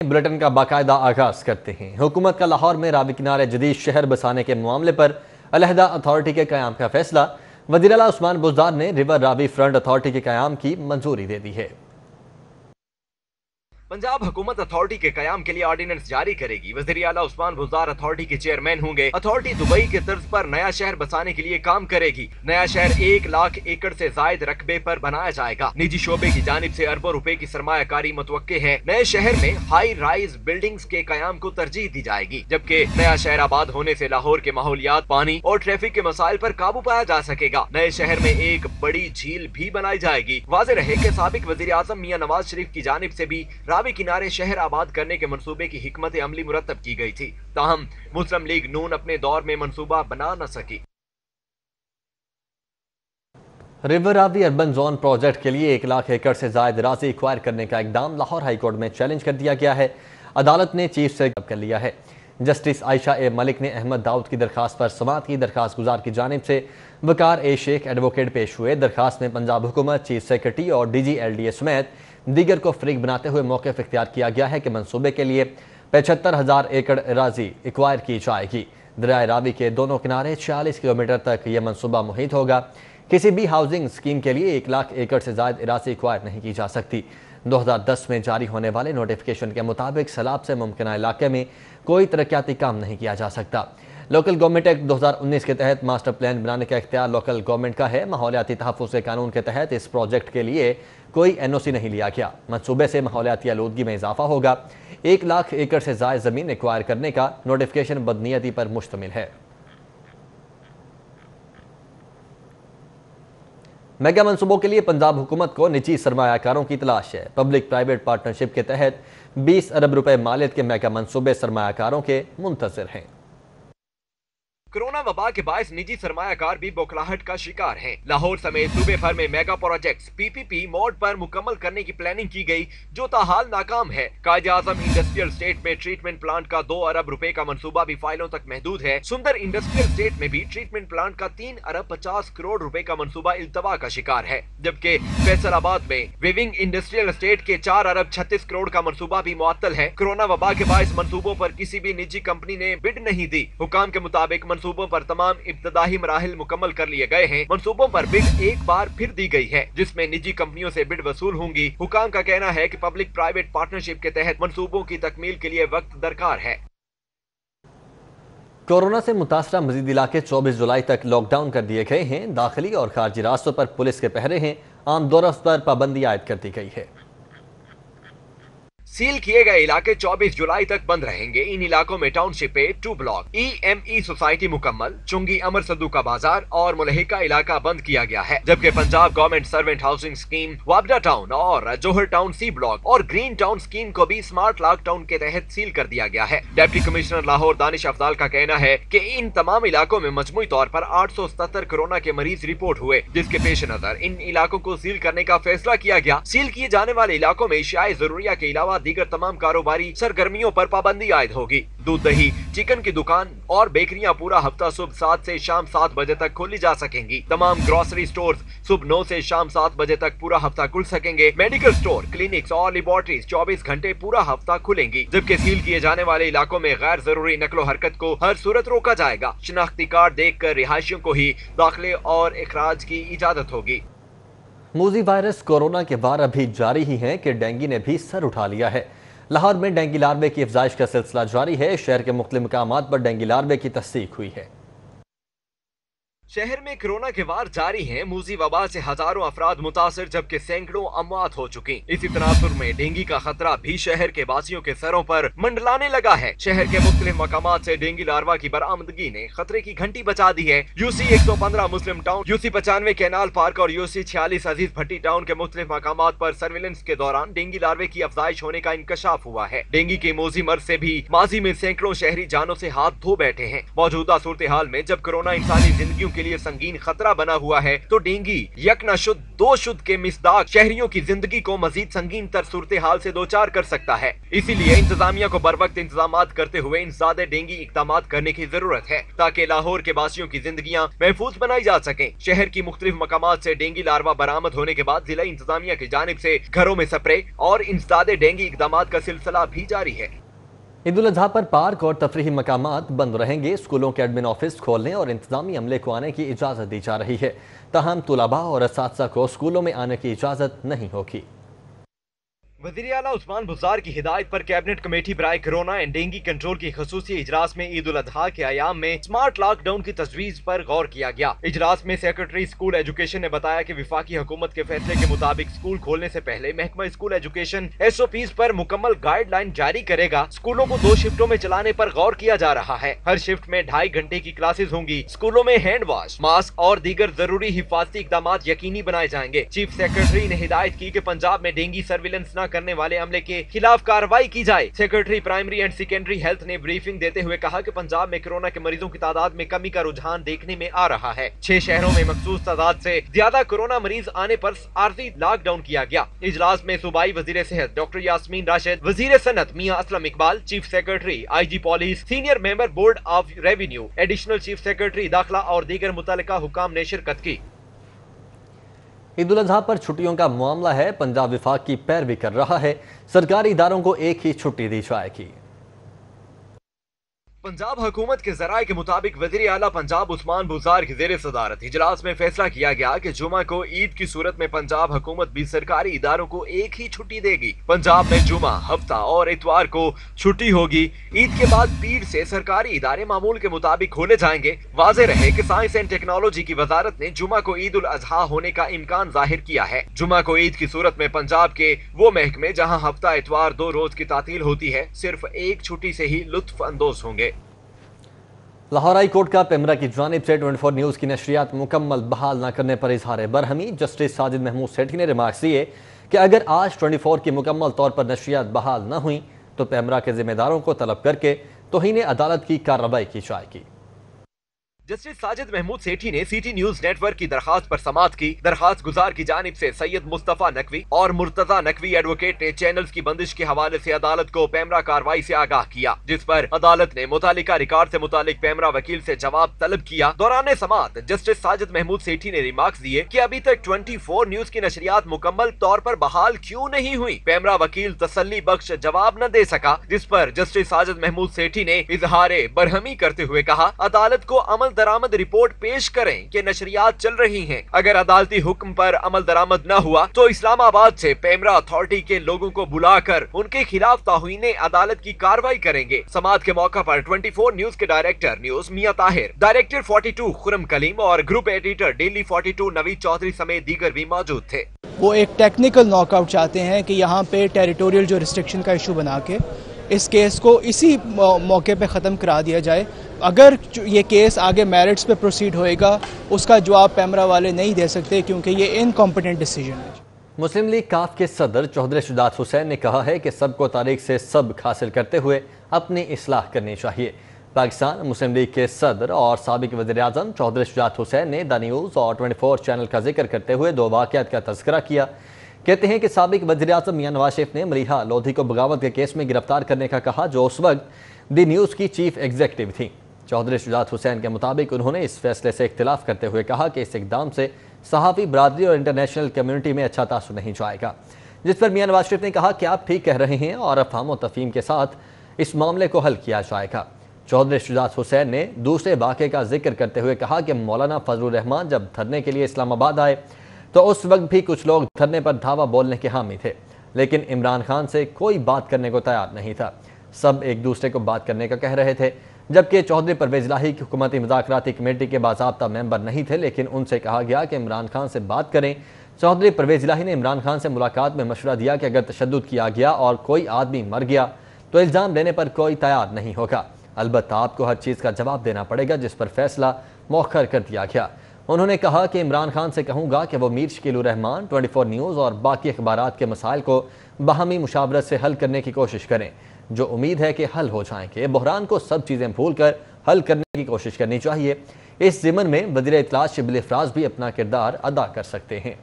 Bulletin का बाकायदा आगाज करते हैं। हुकूमत का लाहौर में रावी किनारे जदीद शहर बसाने के मामले पर अलहदा अथॉरिटी के क़याम का फैसला। वज़ीर आला उस्मान बुज़दार ने रिवर रावी फ्रंट अथॉरिटी के क़याम की मंजूरी दे दी है। पंजाब हुकूमत अथॉरिटी के कयाम के लिए ऑर्डिनेंस जारी करेगी। वज़ीर आला उस्मान बुज़दार अथॉरिटी के चेयरमैन होंगे। अथॉरिटी दुबई के तर्ज पर नया शहर बसाने के लिए काम करेगी। नया शहर 1 लाख एकड़ से जायद रकबे पर बनाया जाएगा। निजी शोबे की जानिब से अरबों रुपए की सरमायाकारी मुतवक्के है। नए शहर में हाई राइज बिल्डिंग्स के कयाम को तरजीह दी जाएगी, जबकि नया शहर आबाद होने से लाहौर के माहौलियात, पानी और ट्रैफिक के मसाइल पर काबू पाया जा सकेगा। नए शहर में एक बड़ी झील भी बनाई जाएगी। वाज़ेह रहे कि साबिक वज़ीर आज़म मियां नवाज शरीफ की जानिब से भी रावी किनारे शहर आबाद करने के मंसूबे की हिकमत अमली मुरतब की गई थी, ताहम मुस्लिम लीग नून अपने दौर में मंसूबा बना न सकी। River Ravi urban zone project के लिए 1 लाख एकड़ से ज्यादा राशि एक्वायर करने का इकदाम लाहौर हाई कोर्ट में चैलेंज कर दिया गया है। अदालत ने चीफ से कर लिया है। जस्टिस आयशा ए मलिक ने अहमद दाऊद की दरखास्त पर समाअत की। दरखास्त गुजार की जानिब से वकार ए शेख एडवोकेट पेश हुए। दरखास्त में पंजाब हुकूमत, चीफ सेक्रेटरी और DGLDA समेत दीगर को फरीक बनाते हुए मौक़िफ़ इख्तियार किया गया है कि मनसूबे के लिए 75,000 एकड़ अराज़ी एक्वायर की जाएगी। दरियाए रावी के दोनों किनारे 46 किलोमीटर तक यह मनसूबा मुहित होगा। किसी भी हाउसिंग स्कीम के लिए 1 लाख एकड़ से ज़ायद अराज़ी एक्वायर नहीं की जा सकती। 2010 में जारी होने वाले नोटिफिकेशन के मुताबिक सैलाब से मुमकिन इलाके में कोई तरक्याती काम नहीं किया जा सकता। लोकल गवर्नमेंट एक्ट 2019 के तहत मास्टर प्लान बनाने का इख्तियार लोकल गवर्नमेंट का है। माहौलियाती तहफ़्फ़ुज़ के कानून के तहत इस प्रोजेक्ट के लिए कोई NOC नहीं लिया गया। मनसूबे से माहौलियाती आलूदगी में इजाफा होगा। 1 लाख एकड़ से ज़ायद ज़मीन एक्वायर करने का नोटिफिकेशन बदनीयती पर मुश्तमिल है। मेगा मनसूबों के लिए पंजाब हुकूमत को निजी सरमायाकारों की तलाश है। पब्लिक प्राइवेट पार्टनरशिप के तहत 20 अरब रुपए मालियत के मेगा मनसूबे सरमायाकारों के मुंतज़िर हैं। कोरोना वबा के बायस निजी सरमायाकार भी बौखलाहट का शिकार हैं। लाहौर समेत सूबे भर में मेगा प्रोजेक्ट्स PPP मोड पर मुकम्मल करने की प्लानिंग की गई, जो ताहाल नाकाम है। कायदे आजम इंडस्ट्रियल स्टेट में ट्रीटमेंट प्लांट का 2 अरब रुपए का मंसूबा भी फाइलों तक महदूद है। सुंदर इंडस्ट्रियल स्टेट में भी ट्रीटमेंट प्लांट का 3 अरब 50 करोड़ रुपए का मंसूबा इल्तवा का शिकार है, जबकि फैसलाबाद में विविंग इंडस्ट्रियल स्टेट के 4 अरब 36 करोड़ का मंसूबा भी मुअत्तल है। कोरोना वबा के बायस मंसूबों पर किसी भी निजी कंपनी ने बिड नहीं दी। हुकाम के मुताबिक मंसूबों पर तमाम इब्तदाही मराहिल मुकम्मल कर लिए गए हैं। मंसूबों पर बिड एक बार फिर दी गई है, जिसमें निजी कंपनियों से बिड वसूल होंगी। हुकाम का कहना है कि पब्लिक प्राइवेट पार्टनरशिप के तहत मंसूबों की तकमील के लिए वक्त दरकार है। कोरोना से मुतासरा मजीद इलाके 24 जुलाई तक लॉकडाउन कर दिए गए हैं। दाखिली और खारजी रास्तों पर पुलिस के पहरे हैं। आम दौरों पर पाबंदी आयद कर दी गई है। सील किए गए इलाके 24 जुलाई तक बंद रहेंगे। इन इलाकों में टाउनशिप 2 ब्लॉक, EME सोसाइटी मुकम्मल, चुंगी अमर सद्दू का बाजार और मुलहिका इलाका बंद किया गया है, जबकि Punjab government servant housing scheme, Wapda Town और जोहर टाउन C ब्लॉक और ग्रीन टाउन स्कीम को भी स्मार्ट लॉकडाउन के तहत सील कर दिया गया है। डिप्टी कमिश्नर लाहौर दानिश अफजाल का कहना है कि इन तमाम इलाकों में मजमूई तौर पर 877 कोरोना के मरीज रिपोर्ट हुए, जिसके पेश नजर इन इलाकों को सील करने का फैसला किया गया। सील किए जाने वाले इलाकों में इशाए जरूरिया के अलावा दीगर तमाम कारोबारी सरगर्मियों पर पाबंदी आयद होगी। दूध, दही, चिकन की दुकान और बेकरियां पूरा हफ्ता सुबह 7 से शाम 7 बजे तक खोली जा सकेंगी। तमाम ग्रोसरी स्टोर्स सुबह 9 से शाम 7 बजे तक पूरा हफ्ता खुल सकेंगे। मेडिकल स्टोर, क्लिनिक्स और लेबोरेटरीज 24 घंटे पूरा हफ्ता खुलेंगी, जबकि सील किए जाने वाले इलाकों में गैर जरूरी नकलो हरकत को हर सूरत रोका जाएगा। शिनाख्ती कार्ड देख कर रिहायशियों को ही दाखिले और इखराज की इजाजत होगी। मूजी वायरस कोरोना के वार अभी जारी ही है कि डेंगू ने भी सर उठा लिया है। लाहौर में डेंगू लार्वे की अफजाइश का सिलसिला जारी है। शहर के मुख्तलिफ मकामात पर डेंगू लार्वे की तस्दीक हुई है। शहर में कोरोना के वार जारी हैं। मूजी वबा से हजारों अफराद मुतासर, जबकि सैकड़ों अमवात हो चुकी। इसी तनासुर में डेंगू का खतरा भी शहर के वासियों के सरों पर मंडलाने लगा है। शहर के मुख्तलिफ मकामात से डेंगू लार्वा की बरामदगी ने खतरे की घंटी बजा दी है। UC 115 मुस्लिम टाउन, UC 95 कैनाल पार्क और UC 46 अजीज भट्टी टाउन के मुख्तलिफ मकामात पर सर्विलेंस के दौरान डेंगू लार्वे की अफजाइश होने का इंकशाफ हुआ है। डेंगू के मोजी मर्ज से भी माजी में सैकड़ों शहरी जानों से हाथ धो बैठे हैं। मौजूदा सूरत हाल में जब कोरोना इंसानी जिंदगियों के लिए संगीन खतरा बना हुआ है तो डेंगू एक न शुद्ध दो शुद्ध के मिसदाक शहरियों की जिंदगी को मजीद संगीन तर सूरत हाल से दो चार कर सकता है। इसीलिए इंतजामिया को बर वक्त इंतजाम करते हुए इंसदादे डेंगू इकदाम करने की जरूरत है ताकि लाहौर के वासियों की जिंदगियां महफूज बनाई जा सके। शहर की मुख्तलिफ मकामात से डेंगू लार्वा बरामद होने के बाद जिला इंतजामिया की जानिब से घरों में स्प्रे और इंसदादे डेंगू इकदाम का सिलसिला भी जारी है। ईद उल अजहा पर पार्क और तफरीही मकामात बंद रहेंगे। स्कूलों के एडमिन ऑफिस खोलने और इंतजामी अमले को आने की इजाज़त दी जा रही है। तहम तुलबा और असातिज़ा को स्कूलों में आने की इजाज़त नहीं होगी। वज़ीर आला उस्मान बुज़दार की हिदायत पर कैबिनेट कमेटी बराए कोरोना एंड डेंगू कंट्रोल की खसूसी इजलास में ईद उल अजहा के अयाम में स्मार्ट लॉकडाउन की तजवीज़ पर गौर किया गया। इजलास में सेक्रेटरी स्कूल एजुकेशन ने बताया कि विफाकी हुकूमत के फैसले के मुताबिक स्कूल खोलने से पहले महकमा स्कूल एजुकेशन SOPs पर मुकम्मल गाइडलाइन जारी करेगा। स्कूलों को 2 शिफ्टों में चलाने पर गौर किया जा रहा है। हर शिफ्ट में 2.5 घंटे की क्लासेज होंगी। स्कूलों में हैंड वॉश, मास्क और दीगर जरूरी हिफाजती इकदाम यकीनी बनाए जाएंगे। चीफ सेक्रेटरी ने हिदायत की कि पंजाब में डेंगू सर्विलेंस न करने वाले अमले के खिलाफ कार्रवाई की जाए। Secretary primary and secondary health ने ब्रीफिंग देते हुए कहा कि पंजाब में कोरोना के मरीजों की तादाद में कमी का रुझान देखने में आ रहा है। 6 शहरों में मखसूस तादाद से ज्यादा कोरोना मरीज आने पर आर्जी लॉकडाउन किया गया। इजलास में सूबाई वजीर सेहत डॉक्टर यास्मीन राशिद, वजीर सनत Mian Aslam Iqbal, chief secretary IG police, senior member board of revenue, additional chief secretary दाखिला और दीगर मुतल्लिका हुकाम ने शिरकत की। ईद उल अजहा पर छुट्टियों का मामला है। पंजाब विफाक की पैरवी कर रहा है। सरकारी इदारों को एक ही छुट्टी दी जाएगी। पंजाब हुकूमत के जराये के मुताबिक वज़ीर आला पंजाब उस्मान बुज़दार की ज़ेर सदारत इजलास में फैसला किया गया कि जुमा को ईद की सूरत में पंजाब हुकूमत भी सरकारी इदारों को एक ही छुट्टी देगी। पंजाब में जुमा, हफ्ता और इतवार को छुट्टी होगी। ईद के बाद पीर से सरकारी इदारे मामूल के मुताबिक खोले जाएंगे। वाज़ेह रहे कि साइंस एंड टेक्नोलॉजी की वजारत ने जुमा को ईद उल अजहा होने का इम्कान जाहिर किया है। जुमा को ईद की सूरत में पंजाब के वो महकमे जहाँ हफ्ता इतवार 2 रोज की तातील होती है सिर्फ एक छुट्टी से ही लुत्फ अंदोज होंगे। लाहौर हाई कोर्ट का पेमरा की जानिब से 24 न्यूज़ की नशरियात मुकम्मल बहाल न करने पर इजहार बरहमी। जस्टिस साजिद महमूद सेठी ने रिमार्क्स दिए कि अगर आज 24 की मुकम्मल तौर पर नशरियात बहाल न हुई तो पेमरा के जिम्मेदारों को तलब करके तौहीन अदालत की कार्रवाई की जाएगी। जस्टिस साजिद महमूद सेठी ने सिटी न्यूज नेटवर्क की दरखास्त पर समाअत की। दरखास्त गुजार की जानिब से सैयद मुस्तफा नकवी और मुर्तजा नकवी एडवोकेट ने चैनल्स की बंदिश के हवाले से अदालत को पेमरा कार्रवाई से आगाह किया, जिस पर अदालत ने मुतालिका रिकॉर्ड से मुतालिक पेमरा वकील से जवाब तलब किया। दौरान समाअत जस्टिस साजिद महमूद सेठी ने रिमार्क्स दिए कि अभी तक 24 न्यूज की नशरियात मुकम्मल तौर पर बहाल क्यों नहीं हुई। पेमरा वकील तसल्ली बख्श जवाब न दे सका, जिस पर जस्टिस साजिद महमूद सेठी ने इजहार बरहमी करते हुए कहा अदालत को अमल दरामद रिपोर्ट पेश करें कि नशरियात चल रही हैं। अगर अदालती हुक्म पर अमल दरामद न हुआ तो इस्लामाबाद से पेमरा अथॉरिटी के लोगों को बुलाकर उनके खिलाफ तौहीने अदालत की कार्रवाई करेंगे। समाअत के मौका पर 24 न्यूज के director news Mian Tahir, director 42 Khurram Kaleem और group editor daily 42 Naveed Chaudhry समेत दीगर भी मौजूद थे। वो एक टेक्निकल नॉकआउट चाहते हैं कि यहाँ पे टेरिटोरियल जो रिस्ट्रिक्शन का इशू बना के इस केस को इसी मौके पे ख़त्म करा दिया जाए। अगर ये केस आगे मेरिट्स पे प्रोसीड होएगा उसका जवाब पेमरा वाले नहीं दे सकते क्योंकि ये इनकॉम्पिटेंट डिसीजन है। मुस्लिम लीग काफ के सदर चौधरी शुजात हुसैन ने कहा है कि सबको तारीख से सबक हासिल करते हुए अपनी इस्लाह करनी चाहिए। पाकिस्तान मुस्लिम लीग के सदर और साबिक वज़ीर आज़म चौधरी शुजात हुसैन ने द न्यूज़ और 24 चैनल का जिक्र करते हुए 2 वाक़यात का तज़किरा किया। कहते हैं कि साबिक वज़ीर आज़म मियां नवाज शरीफ ने मलिहा लोधी को बगावत के केस में गिरफ्तार करने का कहा, जो उस वक्त द न्यूज़ की चीफ एग्जीक्यूटिव थी। चौधरी शुजात हुसैन के मुताबिक उन्होंने इस फैसले से इख्तिलाफ करते हुए कहा कि इस इक़दाम से सहाफ़ी बरादरी और इंटरनेशनल कम्यूनिटी में अच्छा तासुर नहीं जाएगा। जिस पर मियां नवाज शरीफ ने कहा कि आप ठीक कह रहे हैं और अफ़हाम व तफ़हीम के साथ इस मामले को हल किया जाएगा। चौधरी शुजात हुसैन ने दूसरे वाक़े का जिक्र करते हुए कहा कि मौलाना फजलुर रहमान जब धरने के लिए इस्लामाबाद आए तो उस वक्त भी कुछ लोग धरने पर धावा बोलने के हामी थे, लेकिन इमरान खान से कोई बात करने को तैयार नहीं था। सब एक दूसरे को बात करने का कह रहे थे, जबकि चौधरी परवेज़ इलाही की हुकूमती मुज़ाकराती कमेटी के बाज़ाब्ता मेंबर नहीं थे, लेकिन उनसे कहा गया कि इमरान खान से बात करें। चौधरी परवेज़ इलाही ने इमरान खान से मुलाकात में मशवरा दिया कि अगर तशद्दुद किया गया और कोई आदमी मर गया तो इल्ज़ाम लेने पर कोई तैयार नहीं होगा, अलबत्ता आपको हर चीज़ का जवाब देना पड़ेगा, जिस पर फैसला मौखर कर दिया गया। उन्होंने कहा कि इमरान खान से कहूँगा कि वो मीर शकील रहमान, 24 न्यूज़ और बाकी अखबारात के मसाइल को बाहमी मुशावरत से हल करने की कोशिश करें, जो उम्मीद है कि हल हो जाएंगे। बहरान को सब चीज़ें भूल कर हल करने की कोशिश करनी चाहिए। इस ज़िमन में वज़ीर इत्तलात शिबिल अफराज भी अपना किरदार अदा कर सकते हैं।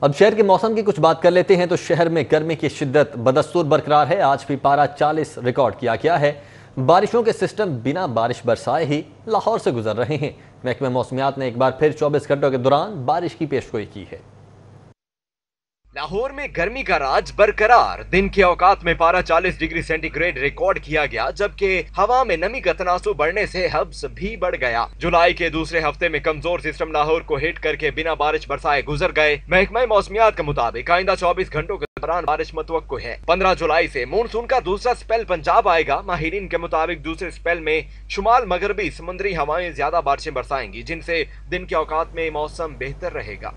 अब शहर के मौसम की कुछ बात कर लेते हैं तो शहर में गर्मी की शिद्दत बदस्तूर बरकरार है। आज भी पारा 40 रिकॉर्ड किया गया है। बारिशों के सिस्टम बिना बारिश बरसाए ही लाहौर से गुजर रहे हैं। महकमा मौसमियात ने एक बार फिर 24 घंटों के दौरान बारिश की पेशगोई की है। लाहौर में गर्मी का राज बरकरार। दिन के औकात में पारा 40 डिग्री सेंटीग्रेड रिकॉर्ड किया गया, जबकि हवा में नमी का तनासुब बढ़ने से हब्स भी बढ़ गया। जुलाई के दूसरे हफ्ते में कमजोर सिस्टम लाहौर को हिट करके बिना बारिश बरसाए गुजर गए। महकमा मौसमियात के मुताबिक आइंदा 24 घंटों के दौरान बारिश मुतवक्को है। 15 जुलाई से मानसून का दूसरा स्पेल पंजाब आएगा। माहिरीन के मुताबिक दूसरे स्पेल में शुमाल मगरबी समुद्री हवाएं ज्यादा बारिशें बरसाएंगी, जिनसे दिन के औकात में मौसम बेहतर रहेगा।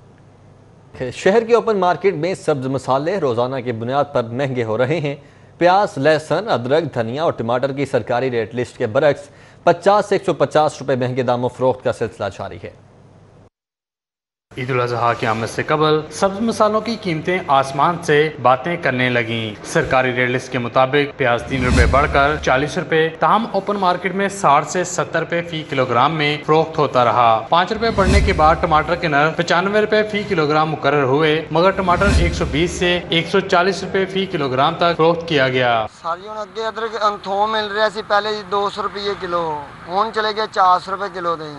शहर के ओपन मार्केट में सब्ज मसाले रोजाना की बुनियाद पर महंगे हो रहे हैं। प्याज, लहसुन, अदरक, धनिया और टमाटर की सरकारी रेट लिस्ट के बरक्स 50 से 150 रुपए महंगे दामों फरोख्त का सिलसिला जारी है। ईद उल अजहा की आमद से कबल सब्ज मसालों की कीमतें आसमान से बातें करने लगी। सरकारी रेट लिस्ट के मुताबिक प्याज 3 रुपए बढ़कर 40 रुपए, ताहम ओपन मार्केट में 60 से 70 रुपए फी किलोग्राम में फरोख्त होता रहा। 5 रुपए बढ़ने के बाद टमाटर के नर 95 रुपए फी किलोग्राम मुकर्रर हुए, मगर टमाटर 120 से 140 रुपए फी किलोग्राम तक फरोख्त किया गया। अगे अदरक अंथों मिल रहा सी पहले 200 रुपये किलो, हुण चले गए 400 रुपए किलो दे।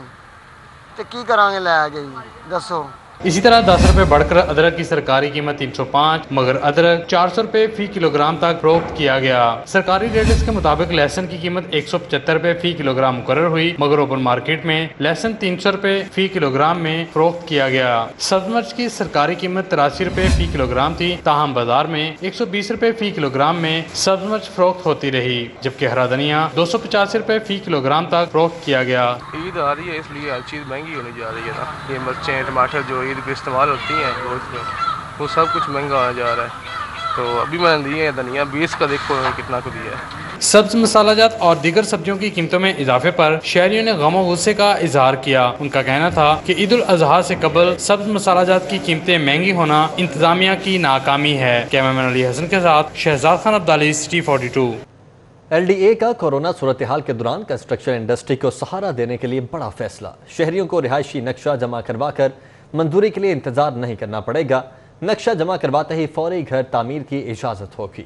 तो की करांगे लै गई दसो। इसी तरह 10 रुपए बढ़कर अदरक की सरकारी कीमत 305, मगर अदरक 400 रुपए फी किलोग्राम तक फरोख्त किया गया। सरकारी रेट लिस्ट के मुताबिक लहसुन की कीमत 175 रुपए फी किलोग्राम मुकर्रर हुई, मगर ओपन मार्केट में लहसुन 300 रुपए फी किलोग्राम में फरोख्त किया गया। सब्ज मिर्च की सरकारी कीमत 83 रुपए फी किलोग्राम थी, ताहम बाजार में 120 रुपए फी किलोग्राम में सब्ज मिर्च फरोख्त होती रही, जबकि हरा धनिया 285 रुपए फी किलोग्राम तक फरोख्त किया गया। ईद आ रही है, इसलिए हर चीज़ महंगी होने जा रही है ना। ये मिर्चें, टमाटर जो ईद पे इस्तेमाल होती हैं वो सब कुछ महंगा होने जा रहा है। तो अभी मैंने दिए हैं धनिया 20 का, देखो कितना को दिया है। सब्ज मसालाजात और दीगर सब्जियों की कीमतों में इजाफे पर शहरियों ने गम और गुस्से का इजहार किया। उनका कहना था कि ईद उल अजहा से कबल सब्ज मसालाजात की कीमतें महंगी होना इंतजामिया की नाकामी है। कैमरामैन अली हसन के साथ शहजाद खान अब्दाली, सिटी 42। LDA का कोरोना सूरत हाल के दौरान कंस्ट्रक्शन इंडस्ट्री को सहारा देने के लिए बड़ा फैसला। शहरियों को रिहायशी नक्शा जमा करवा कर मंजूरी के लिए इंतजार नहीं करना पड़ेगा। नक्शा जमा करवाते ही फौरी घर तामीर की इजाजत होगी।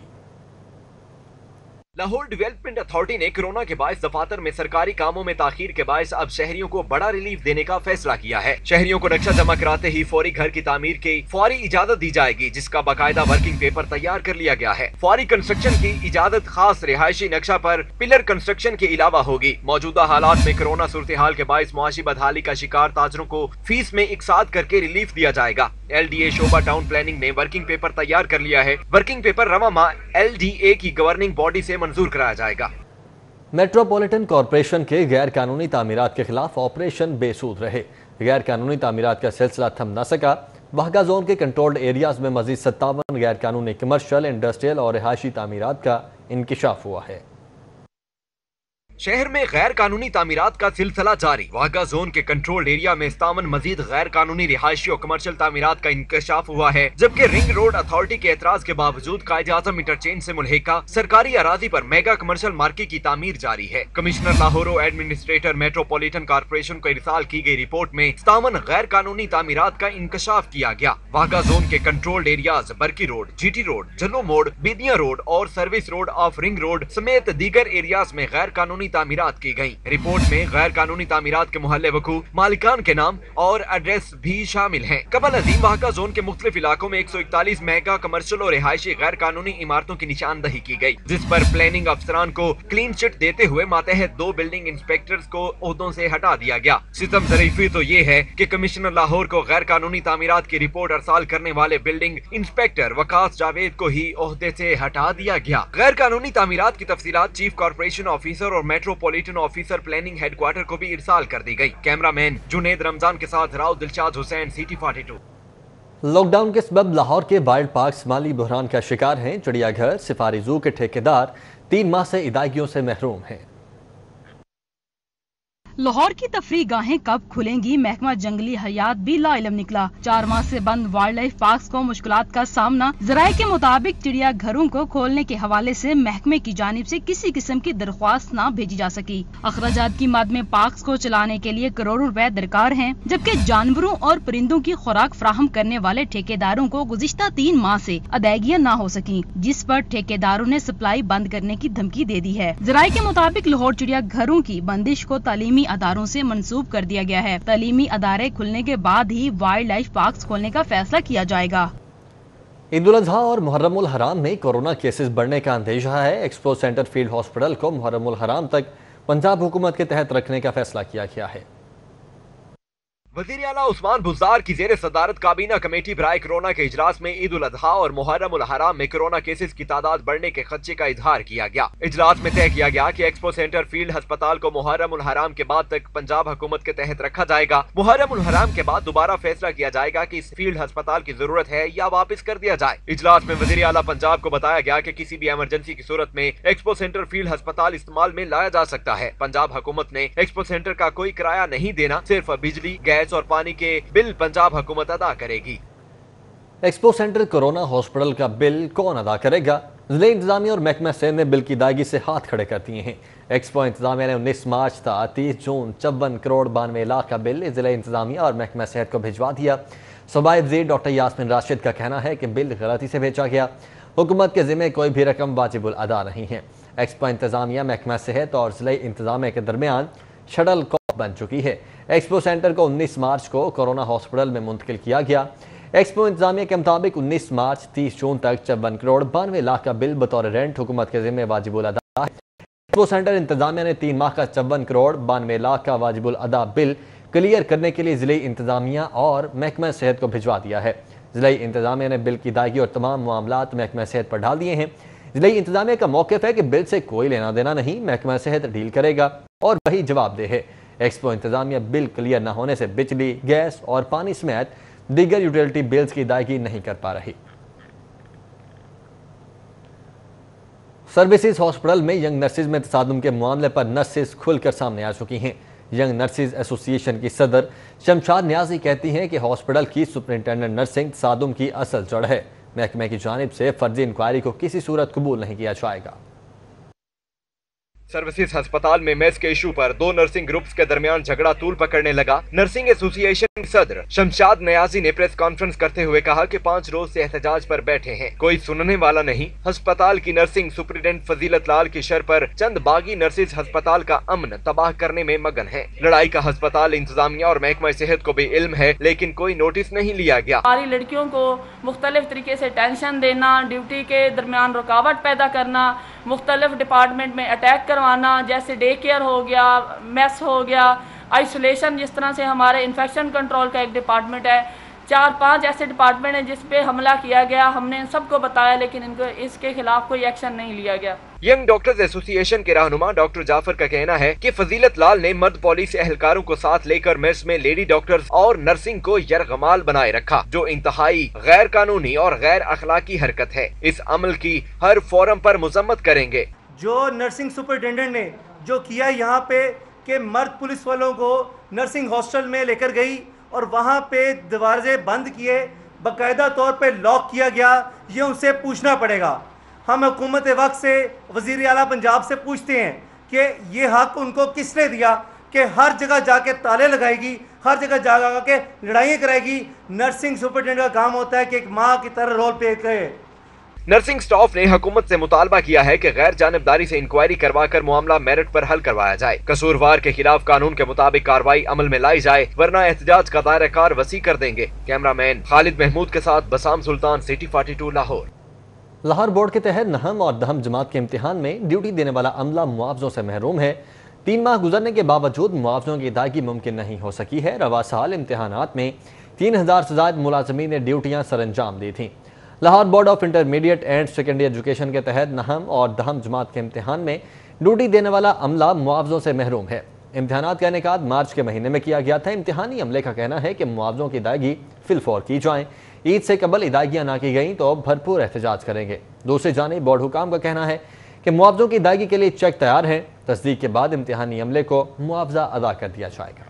लाहौर डेवलपमेंट अथॉरिटी ने कोरोना के बायस दफातर में सरकारी कामों में ताखीर के बायस अब शहरियों को बड़ा रिलीफ देने का फैसला किया है। शहरियों को नक्शा जमा कराते ही फौरी घर की तामीर की फौरी इजाजत दी जाएगी, जिसका बाकायदा वर्किंग पेपर तैयार कर लिया गया है। फौरी कंस्ट्रक्शन की इजाजत खास रिहायशी नक्शा पर पिलर कंस्ट्रक्शन के अलावा होगी। मौजूदा हालात में कोरोना सूरत हाल के बायस मुआशी बदहाली का शिकार ताजरों को फीस में इकसाद करके रिलीफ दिया जाएगा। LDA शोबा टाउन प्लानिंग ने वर्किंग पेपर तैयार कर लिया है। वर्किंग पेपर रवा माह LDA की गवर्निंग बॉडी से मंजूर कराया जाएगा। मेट्रोपॉलिटन कॉरपोरेशन के गैर कानूनी तामीरात के खिलाफ ऑपरेशन बेसूद रहे। गैर कानूनी तामीरात का सिलसिला थम न सका। वाहगा जोन के कंट्रोल्ड एरियाज में मजीद 57 गैर कानूनी कमर्शियल, इंडस्ट्रियल और रिहायशी तामीरात का इंकिशाफ हुआ है। शहर में गैर कानूनी तामीरात का सिलसिला जारी। वाहगा जोन के कंट्रोल्ड एरिया में 57 मजीद गैर कानूनी रिहायशी और कमर्शियल तामीरात का इंकशाफ हुआ है, जबकि रिंग रोड अथॉरिटी के एतराज के बावजूद कायद-ए-आज़म इंटरचेंज से मुल्हिका सरकारी अराजी पर मेगा कमर्शियल मार्केट की तामीर जारी है। Commissioner Lahore administrator metropolitan corporation को इरसाल की गई रिपोर्ट में 57 गैर कानूनी तामीरात का इंकशाफ किया गया। वाहगा जोन के controlled areas Barki road, GT road, Jallo मोड़, बीदिया रोड और service road of ring road समेत दीगर एरियाज में गैर कानूनी तामीरात की गयी। रिपोर्ट में गैर कानूनी तामीरात के मुहल्ले वकू, मालिकान के नाम और एड्रेस भी शामिल हैं। कबल अजीम वाहगा जोन के मुख्तलिफ इलाकों में 141 मेगा कमर्शियल और रिहायशी गैर कानूनी इमारतों की निशानदही की गयी, जिस पर प्लानिंग अफसरान को क्लीन चिट देते हुए मातहत 2 बिल्डिंग इंस्पेक्टर्स को ओहदों से हटा दिया गया। सितम ज़रीफी तो ये है कि कमिश्नर लाहौर को गैर कानूनी तामीरात की रिपोर्ट अरसाल करने वाले बिल्डिंग इंस्पेक्टर वकास जावेद को ही ओहदे से हटा दिया गया। गैर कानूनी तामीरात की तफसीलात चीफ कॉर्पोरेशन ऑफिसर और मेट्रोपॉलिटन ऑफिसर प्लानिंग हेडक्वार्टर को भी इरसाल कर दी गई। कैमरामैन जुनेद रमजान के साथ राव दिलशाद हुसैन, सिटी 42। लॉकडाउन के सबब लाहौर के वाइल्ड पार्क माली बहरान का शिकार हैं। चिड़ियाघर सिफारी जू के ठेकेदार 3 माह से इदायगियों से महरूम हैं। लाहौर की तफरी गाहें कब खुलेंगी, महकमा जंगली हयात भी लाइलम निकला। 4 माह से बंद वाइल्ड लाइफ पार्क को मुश्किलात का सामना। जराये के मुताबिक चिड़िया घरों को खोलने के हवाले से महकमे की जानिब से किसी किस्म की दरख्वास्त न भेजी जा सकी। अखराजात की मद में पार्क को चलाने के लिए करोड़ों रुपए दरकार हैं, जबकि जानवरों और परिंदों की खुराक फराहम करने वाले ठेकेदारों को गुज़िश्ता 3 माह से अदायगियाँ न हो सकी, जिस पर ठेकेदारों ने सप्लाई बंद करने की धमकी दे दी है। जराये के मुताबिक लाहौर चिड़िया घरों की बंदिश को तालीमी अदारों से मंसूब कर दिया गया है। तालीमी अदारे खुलने के बाद ही वाइल्ड लाइफ पार्क खोलने का फैसला किया जाएगा। ईद उल अजहा और मुहर्रम उल हराम में कोरोना केसेस बढ़ने का अंदेशा है। एक्सपो सेंटर फील्ड हॉस्पिटल को मुहर्रम उल हराम तक पंजाब हुकूमत के तहत रखने का फैसला किया गया है। वज़ीर आला उस्मान बुज़दार की ज़ेर सदारत काबीना कमेटी बराए कोरोना के इजलास में ईद उल अजहा और मुहर्रम उल हराम में कोरोना केसेस की तादाद बढ़ने के खदशे का इजहार किया गया। इजलास में तय किया गया कि एक्सपो सेंटर फील्ड अस्पताल को मुहर्रम उल हराम के बाद तक पंजाब हुकूमत के तहत रखा जाएगा। मुहर्रम उल हराम के बाद दोबारा फैसला किया जाएगा कि इस फील्ड अस्पताल की जरूरत है या वापस कर दिया जाए। इजलास में वज़ीर आला पंजाब को बताया गया कि किसी भी इमरजेंसी की सूरत में एक्सपो सेंटर फील्ड अस्पताल इस्तेमाल में लाया जा सकता है। पंजाब हुकूमत ने एक्सपो सेंटर का कोई किराया नहीं देना, सिर्फ बिजली, गैस और पानी के बिल पंजाब हुकूमत अदा करेगी। एक्सपो सेंटर कोरोना हॉस्पिटल का बिल कौन अदा करेगा? जिले इंतजामिया और महकमा सेहत ने बिल की अदायगी से हाथ खड़े कर दिए हैं। एक्सपो इंतजामिया ने 19 मार्च था 30 जून 54 करोड़ 92 लाख का बिल जिले इंतजामिया और महकमा सेहत को भिजवा दिया। सूबाई वज़ीर डॉक्टर यास्मीन राशिद का कहना है कि बिल गलती से भेजा गया। हुकूमत के जिम्मे कोई भी रकम वाजिबुल अदा नहीं है। एक्सपो इंतजामिया, महकमा सेहत और जिले इंतजामिया के दरमियान शटल कॉक बन चुकी है। एक्सपो सेंटर को 19 मार्च को कोरोना हॉस्पिटल में मुंतकिल किया गया। एक्सपो इंतजामिया के मुताबिक 19 मार्च 30 जून तक 54 करोड़ 92 लाख का बिल बतौर रेंट हुकूमत के जिम्मे वाजिबुल अदा है। एक्सपो सेंटर इंतजामिया ने 3 माह का 54 करोड़ 92 लाख का वाजिबुल अदा बिल क्लियर करने के लिए जिले इंतजामिया और महकमा सेहत को भिजवा दिया है। जिले इंतजामिया ने बिल की अदायगी और तमाम मामलात महकमा सेहत पर डाल दिए हैं। जिले इंतजामिया का मौक़िफ़ है कि बिल से कोई लेना देना नहीं, महकमा सेहत डील करेगा और वही जवाबदेह है। एक्सपो इंतजामिया बिल क्लियर न होने से बिजली, गैस और पानी समेत दीगर यूटिलिटी बिल्स की अदायगी नहीं कर पा रही। सर्विसेज हॉस्पिटल में यंग नर्सिस में तसादुम के मामले पर नर्सिस खुलकर सामने आ चुकी हैं। यंग नर्सिस एसोसिएशन की सदर शमशाद न्याजी कहती हैं कि हॉस्पिटल की सुपरिंटेंडेंट नर्सिंग तसादुम की असल जड़ है। महकमे की जानिब से फर्जी इंक्वायरी को किसी सूरत कबूल नहीं किया जाएगा। सर्विसेज अस्पताल में मेस के इशू पर 2 नर्सिंग ग्रुप्स के दरमियान झगड़ा तूल पकड़ने लगा। नर्सिंग एसोसिएशन सदर शमशाद न्याजी ने प्रेस कॉन्फ्रेंस करते हुए कहा कि 5 रोज से एहतजाज पर बैठे हैं, कोई सुनने वाला नहीं। अस्पताल की नर्सिंग सुपरिटेंडेंट फजीलत लाल की शर पर चंद बागी नर्सिस अस्पताल का अमन तबाह करने में मगन है। लड़ाई का अस्पताल इंतजामिया और महकमा सेहत को भी इल्म है, लेकिन कोई नोटिस नहीं लिया गया। हमारी लड़कियों को मुख्तलिफ तरीके से टेंशन देना, ड्यूटी के दरमियान रुकावट पैदा करना, मुख्तलिफ डिपार्टमेंट में अटैक करवाना, जैसे डे केयर हो गया, मेस हो गया, आइसोलेशन, जिस तरह से हमारे इन्फेक्शन कंट्रोल का एक डिपार्टमेंट है, 4-5 ऐसे डिपार्टमेंट हैं जिस पे हमला किया गया। हमने इन सबको बताया, लेकिन इनको इसके खिलाफ कोई एक्शन नहीं लिया गया। यंग डॉक्टर्स एसोसिएशन के रहनुमा डॉक्टर जाफर का कहना है कि फजीलत लाल ने मर्द पुलिस एहलकारों को साथ लेकर मेस में लेडी डॉक्टर्स और नर्सिंग को यरगमाल बनाए रखा, जो इंतहाई गैर कानूनी और गैर अखलाकी हरकत है। इस अमल की हर फोरम पर मुजम्मत करेंगे। जो नर्सिंग सुपरिटेंडेंट ने जो किया यहाँ पे कि मर्द पुलिस वालों को नर्सिंग हॉस्टल में लेकर गई और वहाँ पे दरवाजे बंद किए, बाकायदा तौर पे लॉक किया गया, ये उनसे पूछना पड़ेगा। हम हुकूमत वक्त से वज़ीर आला पंजाब से पूछते हैं कि ये हक उनको किसने दिया कि हर जगह जाके ताले लगाएगी, हर जगह जा के लड़ाइयाँ कराएगी। नर्सिंग सुपरिटेंडेंट का काम होता है कि एक माँ की तरह रोल प्ले करे। नर्सिंग स्टाफ ने हुकूमत से मुतालबा किया है कि गैर जानिबदारी से इंक्वायरी करवाकर मामला मेरिट पर हल करवाया जाए। कसूरवार के खिलाफ कानून के मुताबिक कार्रवाई अमल में लाई जाए, वरना एहतजाज का दायरा कार वसी कर देंगे। कैमरामैन खालिद महमूद के साथ बसाम सुल्तान, सिटी 42 लाहौर। लाहौर बोर्ड के तहत नहम और दहम जमात के इम्तिहान में ड्यूटी देने वाला अमला मुआवजों से महरूम है। 3 माह गुजरने के बावजूद मुआवजों की अदायगी मुमकिन नहीं हो सकी है। रवा साल इम्तिहानात में 3000 से ज़ायद मुलाजमीन ने ड्यूटियाँ सर अंजाम दी थीं। Lahore board of intermediate and secondary education के तहत नहम और दहम जमात के इम्तिहान में ड्यूटी देने वाला अमला मुआवजों से महरूम है। इम्तिहानात का इनेकाद मार्च के महीने में किया गया था। इम्तिहानी अमले का कहना है कि मुआवजों की अदायगी फिलफौर की जाएँ। ईद से कबल अदायगियाँ ना की गई तो भरपूर एहतजाज करेंगे। दूसरी जानिब बोर्ड हुकाम का कहना है कि मुआवजों की अदायगी के लिए चेक तैयार हैं। तस्दीक के बाद इम्तिहानी अमले को मुआवजा अदा कर दिया जाएगा।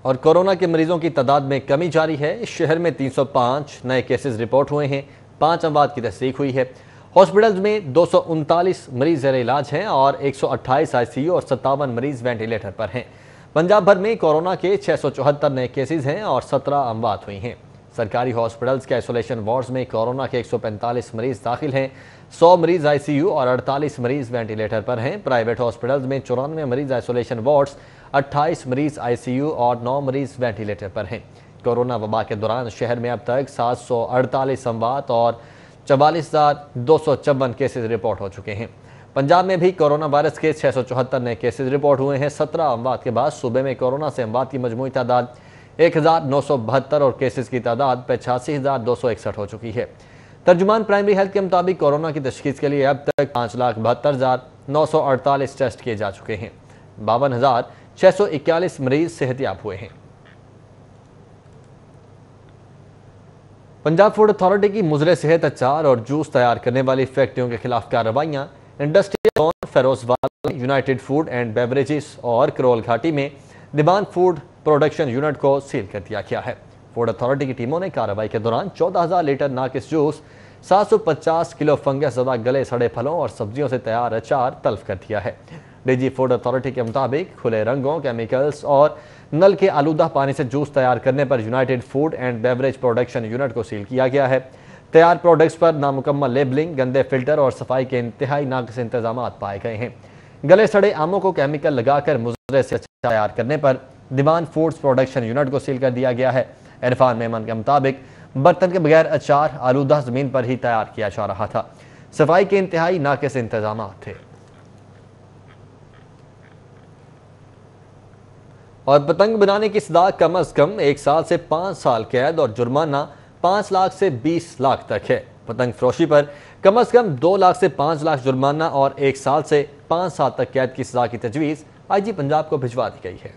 और कोरोना के मरीजों की तादाद में कमी जारी है। इस शहर में 305 नए केसेस रिपोर्ट हुए हैं, 5 अमवात की तस्दीक हुई है। हॉस्पिटल्स में 239 मरीज ज़ेर इलाज हैं और 128 ICU और 57 मरीज वेंटिलेटर पर हैं। पंजाब भर में कोरोना के 674 नए केसेस हैं और 17 अमवात हुई हैं। सरकारी हॉस्पिटल्स के आइसोलेशन वार्ड्स में कोरोना के 145 मरीज दाखिल हैं, 100 मरीज ICU और 48 मरीज वेंटिलेटर पर हैं। प्राइवेट हॉस्पिटल्स में 94 मरीज आइसोलेशन वार्ड्स, 28 मरीज ICU और 9 मरीज वेंटिलेटर पर हैं। कोरोना वबा के दौरान शहर में अब तक 748 अमवात और 44,254 केसेस रिपोर्ट हो चुके हैं। पंजाब में भी कोरोना वायरस के 674 नए केसेस रिपोर्ट हुए हैं। 17 अमवात के बाद सूबे में कोरोना से अमवात की मजमूई तादाद 1972 और केसेस की तादाद 85,261 हो चुकी है। तर्जुमान प्राइमरी हेल्थ के मुताबिक कोरोना की तशखीस के लिए अब तक 5,72,948 टेस्ट किए जा चुके हैं। 52,641 मरीज सेहतियाब हुए हैं। पंजाब फूड अथॉरिटी की मुजरे सेहत अचार और जूस तैयार करने वाली फैक्ट्रियों के खिलाफ कार्रवाइयां industrial zone Ferozewala, United Food and Beverages और करोल घाटी में दीवान फूड प्रोडक्शन यूनिट को सील कर दिया गया है। फूड अथॉरिटी की टीमों ने कार्रवाई के दौरान 14,000 लीटर नाकिस जूस, 750 किलो फंगस ज़दा गले सड़े फलों और सब्जियों से तैयार अचार तल्फ कर दिया है। डीजी फूड अथॉरिटी के मुताबिक खुले रंगों, केमिकल्स और नल के आलूदा पानी से जूस तैयार करने पर United Food and beverage production unit को सील किया गया है। तैयार प्रोडक्ट्स पर नामुकम्मल लेबलिंग, गंदे फिल्टर और सफाई के इंतहाई नाक़िस इंतजाम पाए गए हैं। गले सड़े आमों को केमिकल लगाकर मुजरे से तैयार करने पर दीवान फूड्स प्रोडक्शन यूनिट को सील कर दिया गया है। इरफान मेमन के मुताबिक बर्तन के बगैर अचार आलूदा जमीन पर ही तैयार किया जा रहा था। सफाई के इंतहाई नाक़िस इंतजाम थे। और पतंग बनाने की सजा कम अज कम 1 साल से 5 साल कैद और जुर्माना 5 लाख से 20 लाख तक है। पतंग फरोशी पर कम अज कम 2 लाख से 5 लाख जुर्माना और 1 साल से 5 साल तक कैद की सजा की तजवीज़ IG पंजाब को भिजवा दी गई है।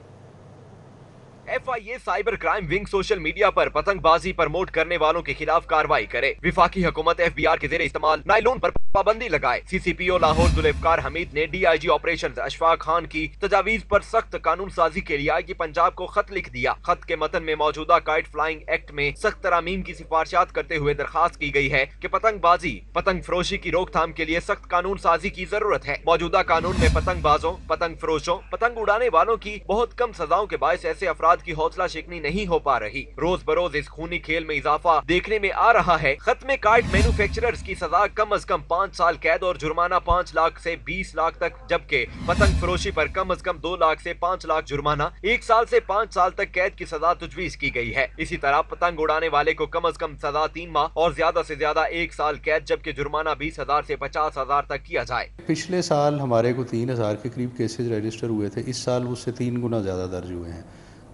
FIA cyber crime wing social media पर पतंगबाजी प्रमोट करने वालों के खिलाफ कार्रवाई करे। विफाकी हुकूमत FBR के ज़ेरे इस्तेमाल नायलॉन पर पाबंदी लगाए। CCPO लाहौर जुल्फ़िकार हमीद ने DIG ऑपरेशन अशफाक खान की तजावीज़ पर सख्त कानून साजी के लिए IG पंजाब को खत लिख दिया। खत के मतन में मौजूदा काइट फ्लाइंग एक्ट में सख्त तरामीम की सिफारिशात करते हुए दरखास्त की गई है कि पतंगबाजी, पतंग फरोशी की रोकथाम के लिए सख्त कानून साजी की जरूरत है। मौजूदा कानून में पतंगबाजों, पतंग फरोशों, पतंग उड़ाने वालों की बहुत कम सजाओं के बायस ऐसे अफराद की हौसला शिकनी नहीं हो पा रही। रोज बरोज इस खूनी खेल में इजाफा देखने में आ रहा है। खत में काइट मैन्युफैक्चरर्स की सजा कम अज कम 5 साल कैद और जुर्माना 5 लाख से 20 लाख तक, जबकि पतंग फरोशी पर कम अज कम 2 लाख से 5 लाख जुर्माना, 1 साल से 5 साल तक कैद की सजा तजवीज की गई है। इसी तरह पतंग उड़ाने वाले को कम अज कम सजा 3 माह और ज्यादा से ज्यादा 1 साल कैद, जबकि जुर्माना 20,000 से 50,000 तक किया जाए। पिछले साल हमारे को 3,000 के करीब केसेज रजिस्टर हुए थे। इस साल उससे 3 गुना ज़्यादा दर्ज हुए हैं।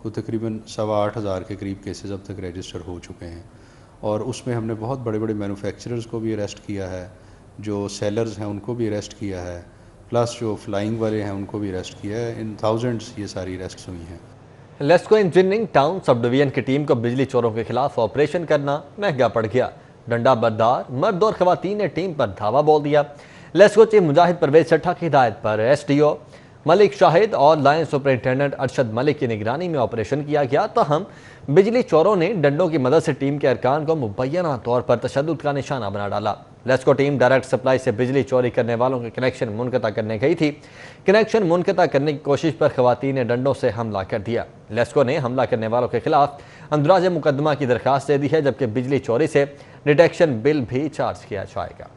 तो तकरीबन 8,500 के करीब केसेस अब तक रजिस्टर हो चुके हैं। और उसमें हमने बहुत बड़े बड़े मैन्युफैक्चरर्स को भी अरेस्ट किया है, जो सेलर्स हैं उनको भी अरेस्ट किया है, प्लस जो फ्लाइंग वाले हैं उनको भी अरेस्ट किया है। इन थाउजेंड्स ये सारी अरेस्ट हुई हैं। LESCO engineering town sub division की टीम को बिजली चोरों के खिलाफ ऑपरेशन करना महंगा पड़ गया। डंडा बरदार मर्द और खवातीन ने टीम पर धावा बोल दिया। लेस्को चीफ मुजाहिद परवेज सट्टा की हिदायत पर SDO मलिक शाहिद और लाइन सुपरिंटेंडेंट अरशद मलिक की निगरानी में ऑपरेशन किया गया। तहम बिजली चोरों ने डंडों की मदद से टीम के अरकान को मुबैना तौर पर तशद्दुद का निशाना बना डाला। लेस्को टीम डायरेक्ट सप्लाई से बिजली चोरी करने वालों के कनेक्शन मुनक़ता करने गई थी। कनेक्शन मुनक़ता करने की कोशिश पर खवातीन ने डंडों से हमला कर दिया। लेस्को ने हमला करने वालों के खिलाफ अंदराज मुकदमा की दरखास्त दे दी है, जबकि बिजली चोरी से डिटेक्शन बिल भी चार्ज किया जाएगा।